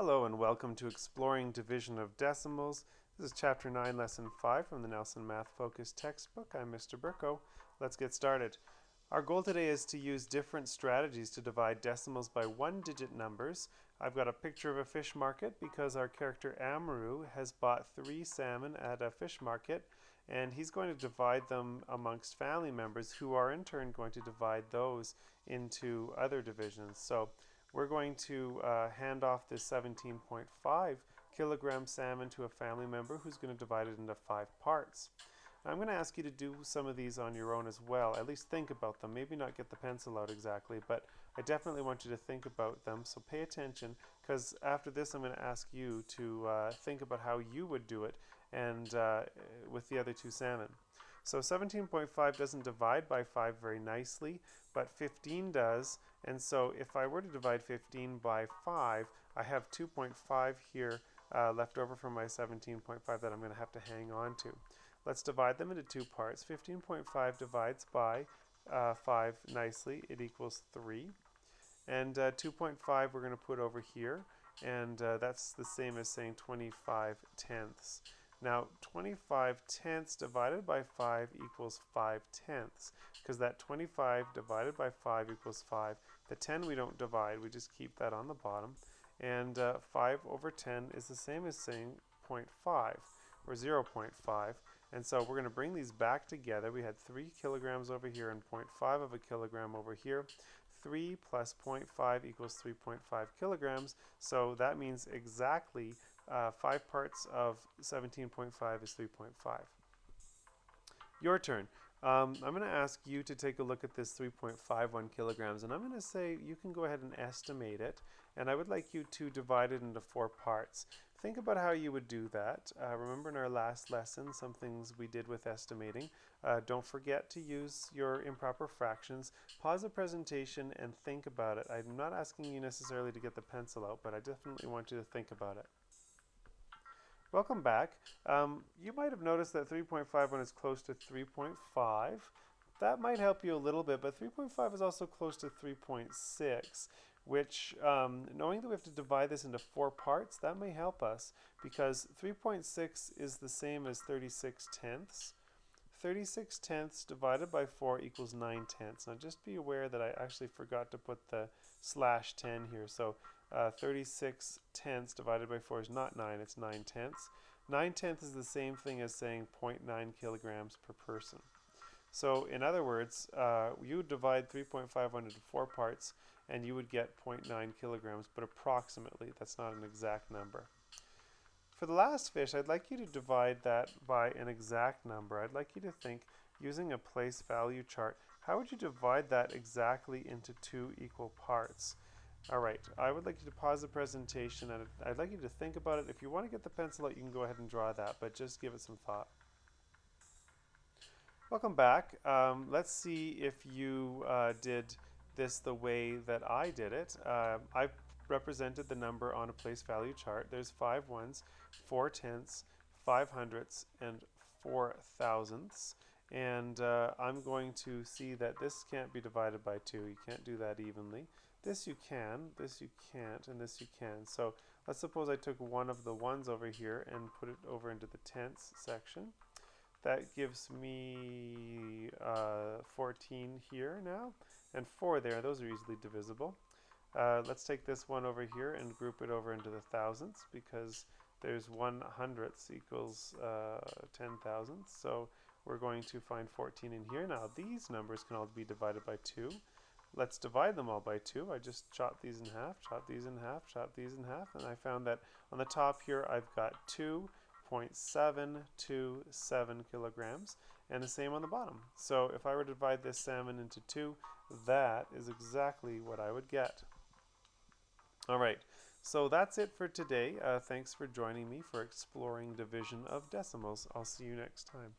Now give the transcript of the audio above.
Hello and welcome to Exploring Division of Decimals. This is Chapter 9, Lesson 5 from the Nelson Math Focus textbook. I'm Mr. Burko. Let's get started. Our goal today is to use different strategies to divide decimals by one-digit numbers. I've got a picture of a fish market because our character Amaru has bought 3 salmon at a fish market, and he's going to divide them amongst family members who are in turn going to divide those into other divisions. So we're going to hand off this 17.5 kilogram salmon to a family member who's going to divide it into 5 parts. Now, I'm going to ask you to do some of these on your own as well, at least think about them, maybe not get the pencil out exactly, but I definitely want you to think about them, so pay attention, because after this I'm going to ask you to think about how you would do it and with the other 2 salmon. So 17.5 doesn't divide by 5 very nicely, but 15 does, and so if I were to divide 15 by 5, I have 2.5 here left over from my 17.5 that I'm going to have to hang on to. Let's divide them into 2 parts. 15.5 divides by 5 nicely. It equals 3. And 2.5 we're going to put over here, and that's the same as saying 25 tenths. Now 25 tenths divided by 5 equals 5 tenths, because that 25 divided by 5 equals 5. The 10 we don't divide, we just keep that on the bottom. And 5 over 10 is the same as saying 0.5 or 0.5. And so we're going to bring these back together. We had 3 kilograms over here and 0.5 of a kilogram over here. 3 plus 0.5 equals 3.5 kilograms. So that means exactly 5 parts of 17.5 is 3.5. Your turn. I'm going to ask you to take a look at this 3.51 kilograms, and I'm going to say you can go ahead and estimate it, and I would like you to divide it into 4 parts. Think about how you would do that. Remember in our last lesson some things we did with estimating. Don't forget to use your improper fractions. Pause the presentation and think about it. I'm not asking you necessarily to get the pencil out, but I definitely want you to think about it. Welcome back. You might have noticed that 3.51 is close to 3.5. That might help you a little bit, but 3.5 is also close to 3.6, which, knowing that we have to divide this into 4 parts, that may help us, because 3.6 is the same as 36 tenths. 36 tenths divided by 4 equals 9 tenths. Now just be aware that I actually forgot to put the /10 here, so 36 tenths divided by 4 is not 9, it's 9 tenths. 9 tenths is the same thing as saying 0.9 kilograms per person. So in other words, you would divide 3.51 into 4 parts and you would get 0.9 kilograms, but approximately. That's not an exact number. For the last fish, I'd like you to divide that by an exact number. I'd like you to think, using a place value chart, how would you divide that exactly into 2 equal parts? Alright, I would like you to pause the presentation and I'd like you to think about it. If you want to get the pencil out, you can go ahead and draw that, but just give it some thought. Welcome back. Let's see if you did this the way that I did it. I've represented the number on a place value chart. There's 5 ones, 4 tenths, 5 hundredths, and 4 thousandths. And I'm going to see that this can't be divided by 2. You can't do that evenly. This you can, this you can't, and this you can. So let's suppose I took one of the ones over here and put it over into the tenths section. That gives me 14 here now, and 4 there. Those are easily divisible. Let's take this one over here and group it over into the thousandths, because there's 1 hundredths equals 10 thousandths. So we're going to find 14 in here. Now these numbers can all be divided by 2. Let's divide them all by 2. I just chopped these in half, chopped these in half, chopped these in half, and I found that on the top here I've got 2.727 kilograms, and the same on the bottom. So if I were to divide this salmon into 2, that is exactly what I would get. Alright, so that's it for today. Thanks for joining me for exploring division of decimals. I'll see you next time.